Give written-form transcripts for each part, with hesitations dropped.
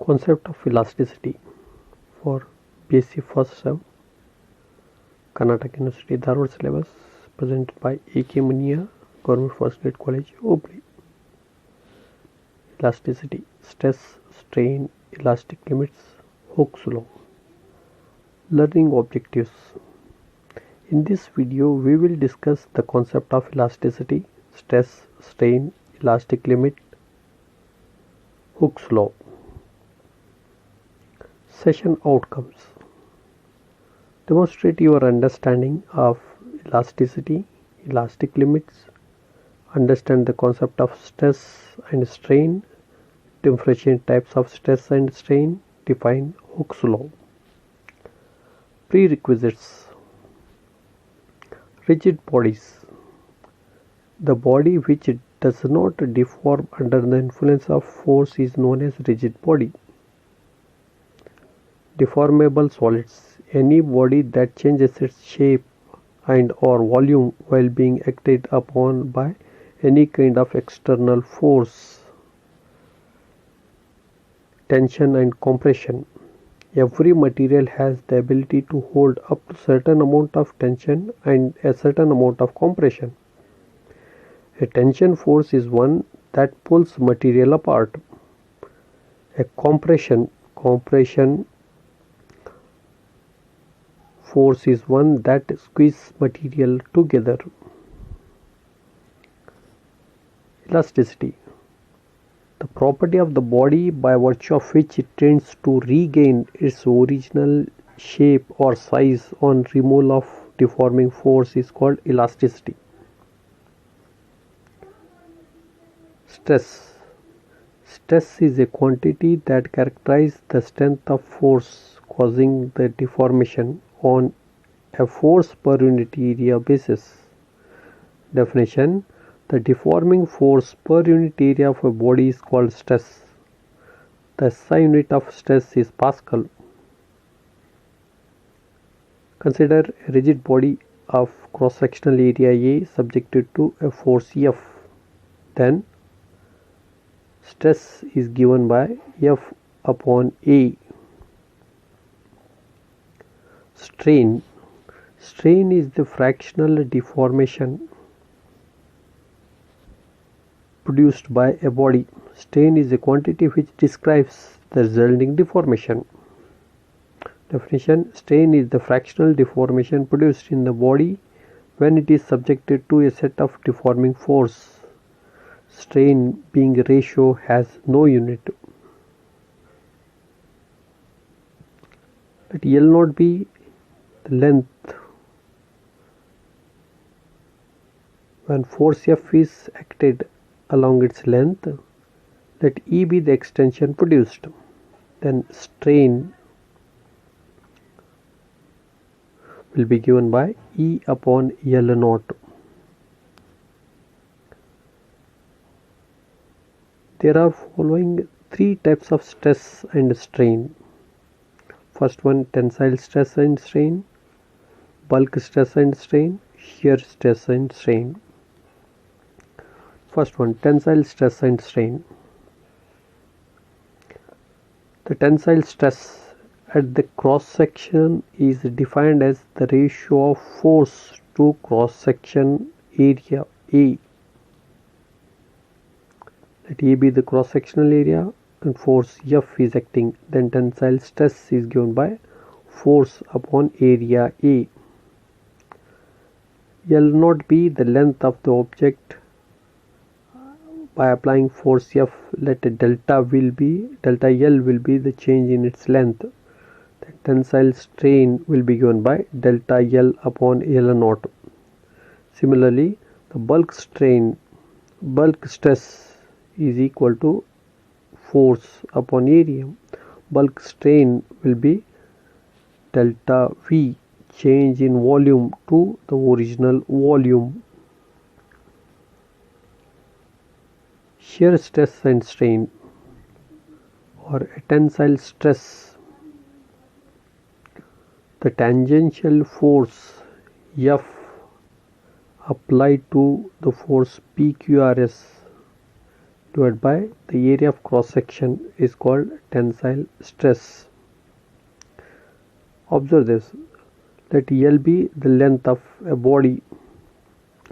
Concept of elasticity for BSc first sem, Karnataka University Dharwad syllabus, presented by A.K. Munia, Government First Grade College, Hubli. Elasticity, stress, strain, elastic limits, Hooke's law. Learning objectives. In this video, we will discuss the concept of elasticity, stress, strain, elastic limit, Hooke's law. Session outcomes. Demonstrate your understanding of elasticity, elastic limits, understand the concept of stress and strain, differentiate types of stress and strain, define Hooke's law. Prerequisites. Rigid bodies. The body which does not deform under the influence of force is known as rigid body. Deformable solids. Any body that changes its shape and or volume while being acted upon by any kind of external force. Tension and compression. Every material has the ability to hold up to certain amount of tension and a certain amount of compression. A tension force is one that pulls material apart. A compression force is one that squeezes material together. Elasticity. The property of the body by virtue of which it tends to regain its original shape or size on removal of deforming force is called elasticity. Stress. Stress is a quantity that characterizes the strength of force causing the deformation on a force per unit area basis. Definition. The deforming force per unit area of a body is called stress. The SI unit of stress is Pascal. Consider a rigid body of cross-sectional area A subjected to a force F. Then stress is given by F upon A. Strain. Strain is the fractional deformation produced by a body. Strain is a quantity which describes the resulting deformation. Definition. Strain is the fractional deformation produced in the body when it is subjected to a set of deforming force. Strain being a ratio has no unit. Let L naught be the length when force F is acted along its length. Let E be the extension produced. Then strain will be given by E upon L naught. There are following three types of stress and strain. First one, tensile stress and strain, bulk stress and strain, shear stress and strain. First one, tensile stress and strain. The tensile stress at the cross section is defined as the ratio of force to cross section area A. Let A be the cross sectional area and force F is acting, then tensile stress is given by force upon area A. L naught be the length of the object. By applying force F, let delta L will be the change in its length. The tensile strain will be given by delta L upon L naught. Similarly, the bulk stress is equal to force upon area. Bulk strain will be delta V, change in volume to the original volume. Shear stress and strain or a tensile stress. The tangential force F applied to the force PQRS divided by the area of cross section is called tensile stress. Observe this. Let L be the length of a body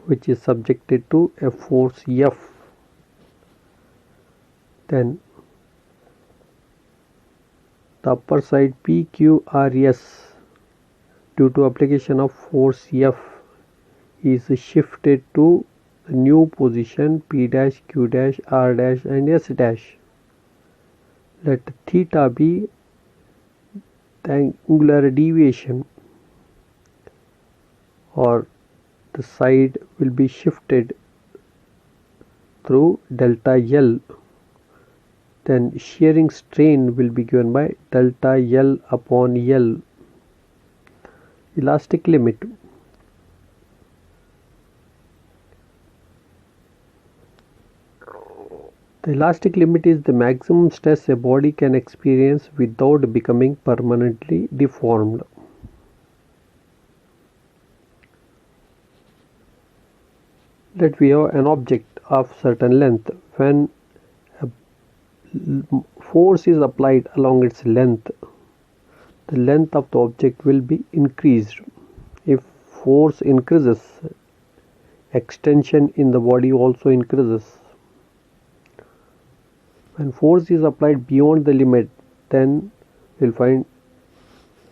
which is subjected to a force F. Then the upper side PQRS due to application of force F is shifted to the new position P dash, Q dash, R dash and S dash. Let theta be the angular deviation, or the side will be shifted through delta L. Then shearing strain will be given by delta L upon L. Elastic limit. The elastic limit is the maximum stress a body can experience without becoming permanently deformed. Let we have an object of certain length. When a force is applied along its length, the length of the object will be increased. If force increases, extension in the body also increases. When force is applied beyond the limit, then we will find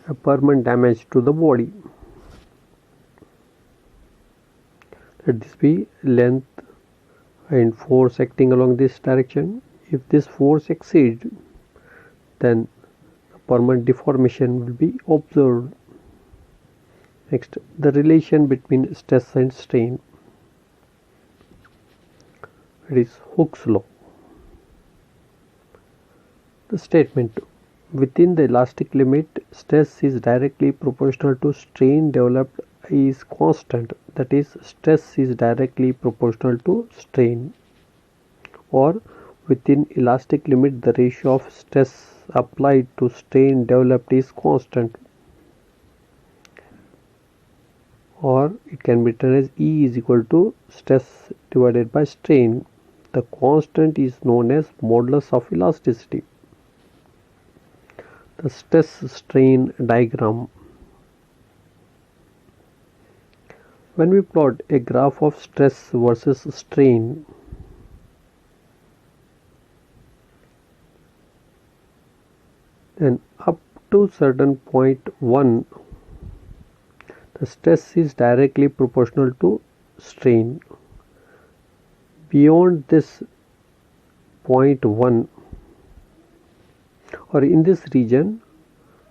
a permanent damage to the body. Let this be length and force acting along this direction. If this force exceeds, then permanent deformation will be observed. Next, the relation between stress and strain. It is Hooke's law. The statement: within the elastic limit, stress is directly proportional to strain developed is constant. That is, stress is directly proportional to strain. Or within elastic limit, the ratio of stress applied to strain developed is constant. Or it can be written as E is equal to stress divided by strain. The constant is known as modulus of elasticity. The stress strain diagram. When we plot a graph of stress versus strain, then up to certain point 1, the stress is directly proportional to strain. Beyond this point 1, or in this region,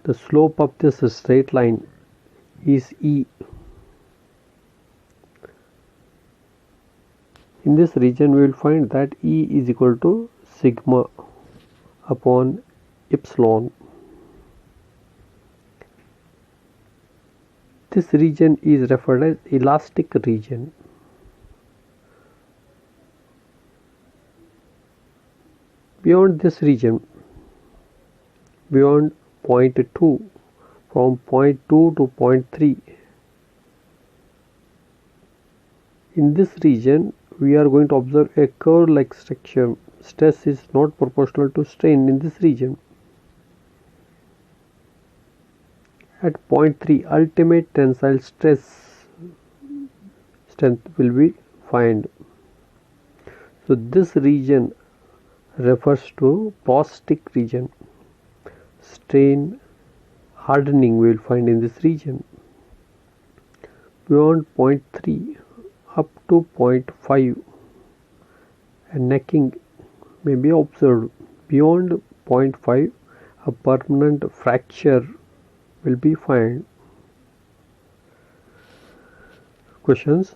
the slope of this straight line is E. In this region, we will find that E is equal to sigma upon epsilon. This region is referred as elastic region. Beyond this region, beyond point 2, from point 2 to point 3, in this region we are going to observe a curve like structure. Stress is not proportional to strain in this region. At point 3, ultimate tensile stress strength will be found. So this region refers to porosity region. Strain hardening we will find in this region. Beyond point 3 up to point 5, a necking may be observed. Beyond point 5, a permanent fracture will be found. Questions.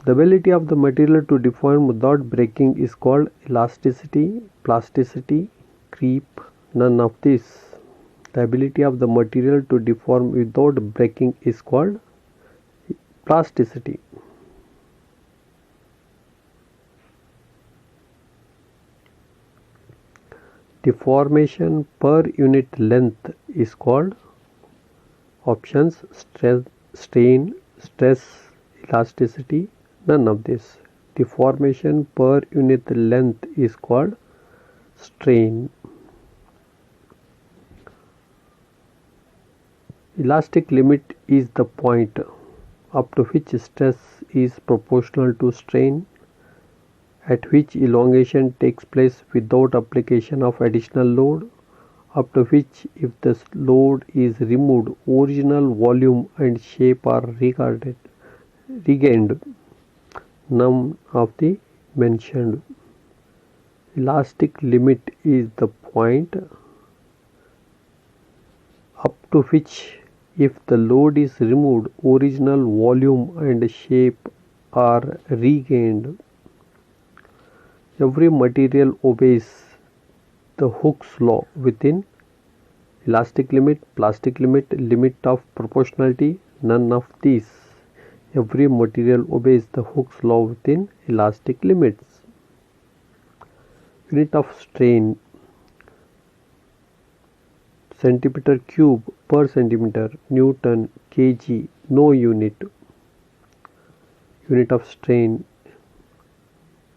The ability of the material to deform without breaking is called elasticity, plasticity, creep, none of this. The ability of the material to deform without breaking is called plasticity. Deformation per unit length is called options: strain, stress, elasticity, none of this. deformation per unit length is called strain. Elastic limit is the point up to which stress is proportional to strain, at which elongation takes place without application of additional load, up to which, if the load is removed, original volume and shape are regained. None of the mentioned. Elastic limit is the point up to which, if the load is removed, original volume and shape are regained. Every material obeys the Hooke's law within elastic limit, plastic limit, limit of proportionality, none of these. Every material obeys the Hooke's law within elastic limits. Unit of strain, centimeter cube per centimeter, Newton, kg, no unit. Unit of strain,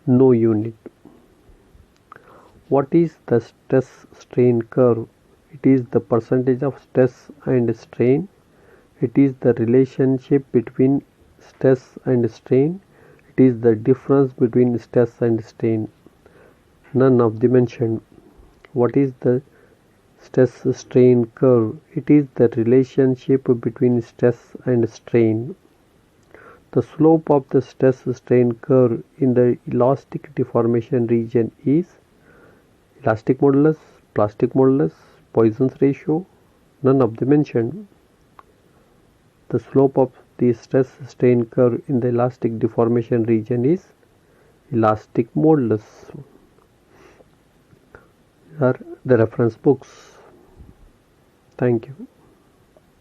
no unit. What is the stress strain curve? It is the percentage of stress and strain. It is the relationship between stress and strain. It is the difference between stress and strain. None of the mentioned. What is the stress strain curve? It is the relationship between stress and strain. The slope of the stress strain curve in the elastic deformation region is elastic modulus, plastic modulus, Poisson's ratio, none of the mentioned. The slope of the stress strain curve in the elastic deformation region is elastic modulus. These are the reference books. Thank you.